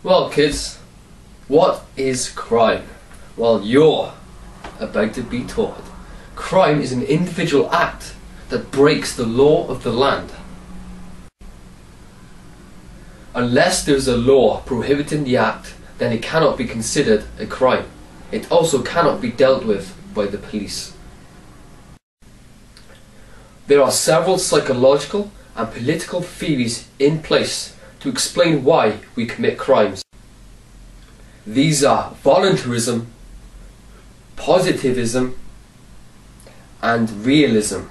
Well, kids, what is crime? Well, you're about to be taught. Crime is an individual act that breaks the law of the land. Unless there's a law prohibiting the act, then it cannot be considered a crime. It also cannot be dealt with by the police. There are several psychological and political theories in place to explain why we commit crimes. These are voluntarism, positivism, and realism.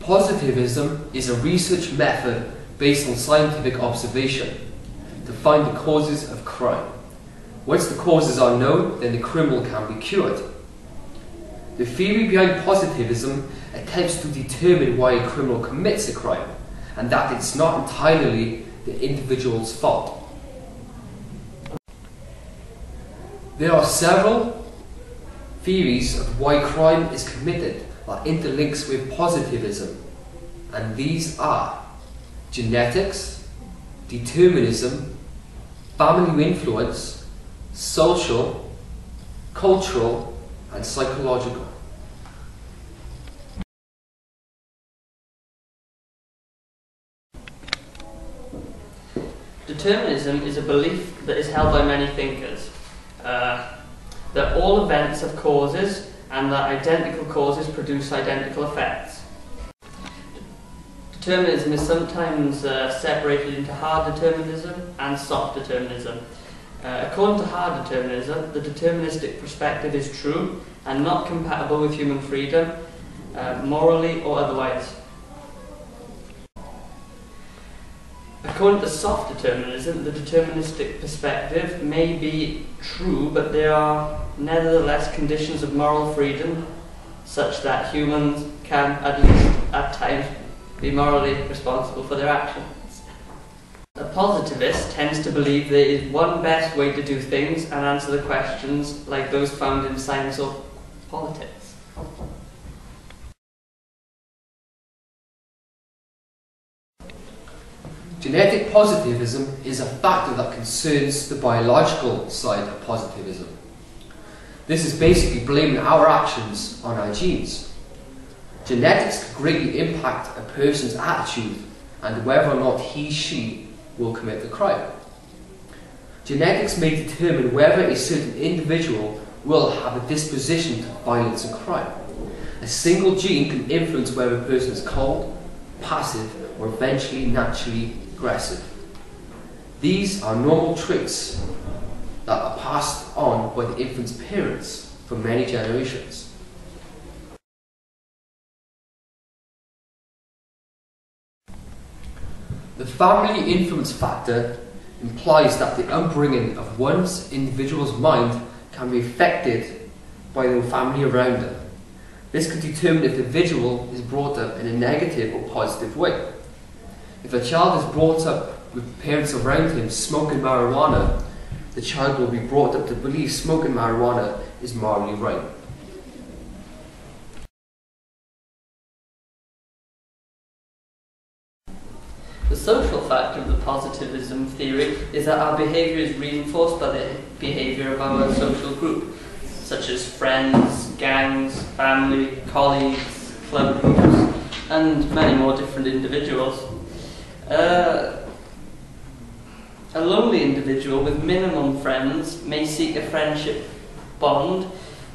Positivism is a research method based on scientific observation to find the causes of crime. Once the causes are known, then the criminal can be cured. The theory behind positivism attempts to determine why a criminal commits a crime, and that it's not entirely the individual's fault. There are several theories of why crime is committed that interlinks with positivism, and these are genetics, determinism, family influence, social, cultural, and psychological. Determinism is a belief that is held by many thinkers, that all events have causes and that identical causes produce identical effects. Determinism is sometimes separated into hard determinism and soft determinism. According to hard determinism, the deterministic perspective is true and not compatible with human freedom, morally or otherwise. According to soft determinism, the deterministic perspective may be true, but there are nevertheless conditions of moral freedom such that humans can, at least at times, be morally responsible for their actions. A positivist tends to believe there is one best way to do things and answer the questions like those found in science or politics. Genetic positivism is a factor that concerns the biological side of positivism. This is basically blaming our actions on our genes. Genetics can greatly impact a person's attitude and whether or not he/she will commit the crime. Genetics may determine whether a certain individual will have a disposition to violence and crime. A single gene can influence whether a person is cold, passive, or eventually naturally aggressive. These are normal traits that are passed on by the infant's parents for many generations. The family influence factor implies that the upbringing of one's individual's mind can be affected by the family around them. This can determine if the individual is brought up in a negative or positive way. If a child is brought up with parents around him smoking marijuana, the child will be brought up to believe smoking marijuana is morally right. The social factor of the positivism theory is that our behaviour is reinforced by the behaviour of our social group, such as friends, gangs, family, colleagues, club groups, and many more different individuals. A lonely individual with minimum friends may seek a friendship bond.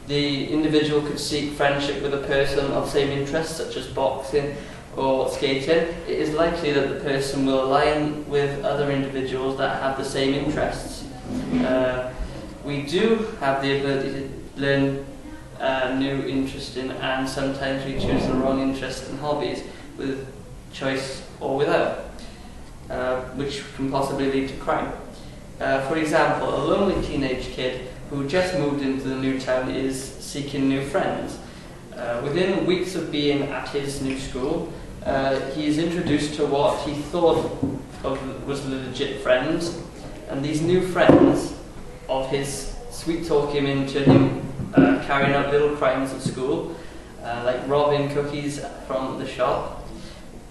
The individual could seek friendship with a person of same interests, such as boxing or skating. It is likely that the person will align with other individuals that have the same interests. We do have the ability to learn new interest in, and sometimes we choose the wrong interests and hobbies with choice or without, which can possibly lead to crime. For example, a lonely teenage kid who just moved into the new town is seeking new friends. Within weeks of being at his new school, he is introduced to what he thought of was legit friends, and these new friends of his sweet talk him into him carrying out little crimes at school. like robbing cookies from the shop.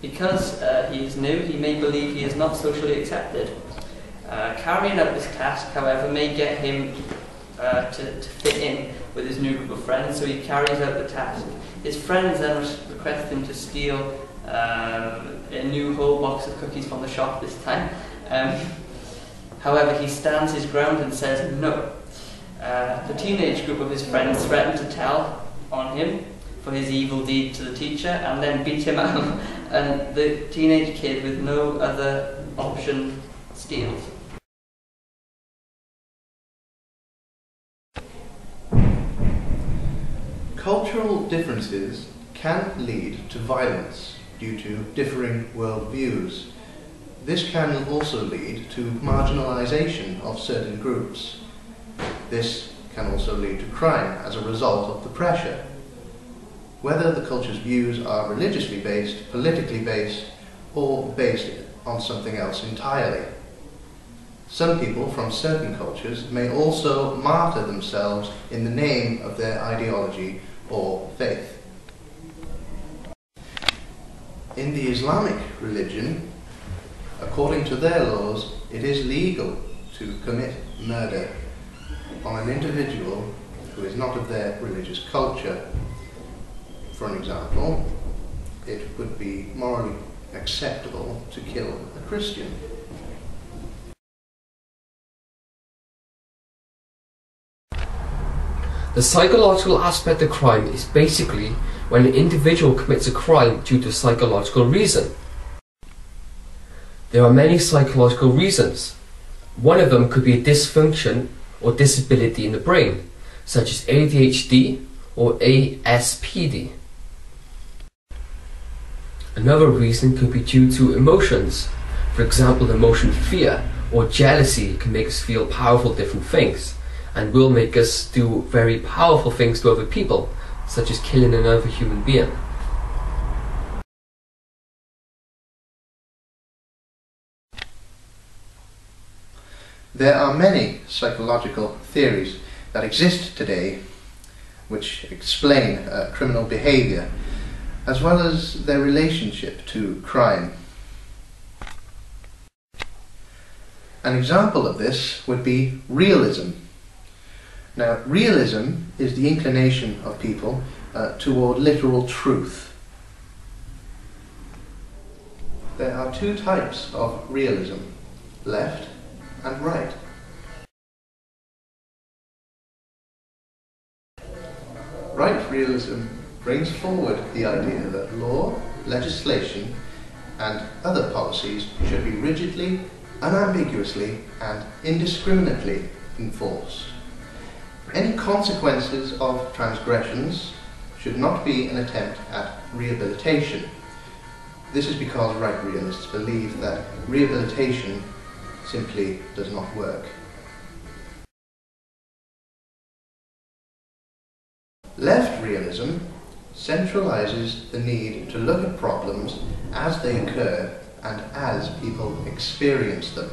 Because he is new, he may believe he is not socially accepted. Carrying out this task, however, may get him to fit in with his new group of friends, so he carries out the task. His friends then request him to steal a new whole box of cookies from the shop this time. However, he stands his ground and says no. The teenage group of his friends threaten to tell on him for his evil deed to the teacher and then beat him out, and the teenage kid with no other option steals. Cultural differences can lead to violence due to differing worldviews. This can also lead to marginalization of certain groups. This can also lead to crime as a result of the pressure. Whether the culture's views are religiously based, politically based, or based on something else entirely. Some people from certain cultures may also martyr themselves in the name of their ideology or faith. In the Islamic religion, according to their laws, it is legal to commit murder on an individual who is not of their religious culture. For an example, it would be morally acceptable to kill a Christian. The psychological aspect of crime is basically when an individual commits a crime due to psychological reason. There are many psychological reasons. One of them could be a dysfunction or disability in the brain, such as ADHD or ASPD. Another reason could be due to emotions. For example, the emotion fear or jealousy can make us feel powerful different things, and will make us do very powerful things to other people, such as killing another human being. There are many psychological theories that exist today which explain criminal behavior, as well as their relationship to crime. An example of this would be realism. Now, realism is the inclination of people toward literal truth. There are two types of realism, left and right. Right realism brings forward the idea that law, legislation, and other policies should be rigidly, unambiguously, and indiscriminately enforced. Any consequences of transgressions should not be an attempt at rehabilitation. This is because right realists believe that rehabilitation simply does not work. Left realism centralizes the need to look at problems as they occur and as people experience them.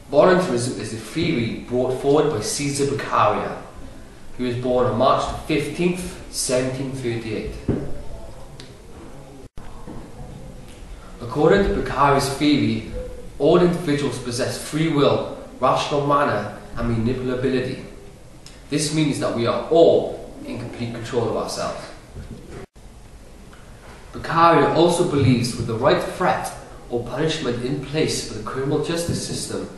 Voluntarism is a theory brought forward by Caesar Beccaria, who was born on March 15th, 1738. According to Beccaria's theory, all individuals possess free will, rational manner, and manipulability. This means that we are all in complete control of ourselves. Beccaria also believes with the right threat or punishment in place for the criminal justice system,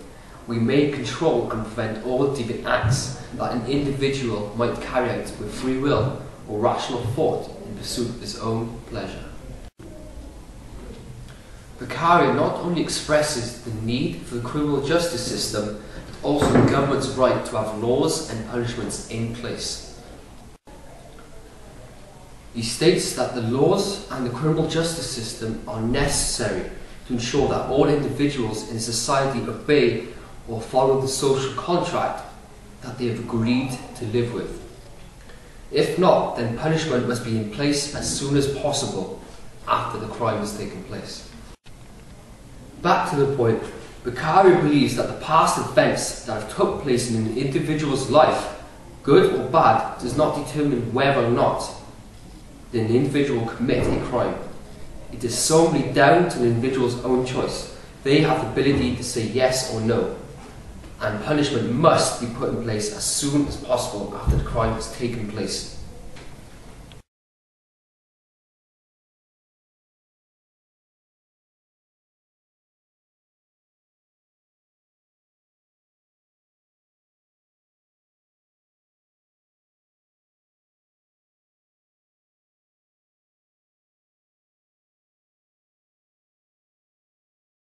we may control and prevent all deviant acts that an individual might carry out with free will or rational thought in pursuit of his own pleasure. Beccaria not only expresses the need for the criminal justice system, but also the government's right to have laws and punishments in place. He states that the laws and the criminal justice system are necessary to ensure that all individuals in society obey or follow the social contract that they have agreed to live with. If not, then punishment must be in place as soon as possible after the crime has taken place. Back to the point, Beccari believes that the past events that have took place in an individual's life, good or bad, does not determine whether or not the individual commit a crime. It is solely down to the individual's own choice. They have the ability to say yes or no, and punishment must be put in place as soon as possible after the crime has taken place.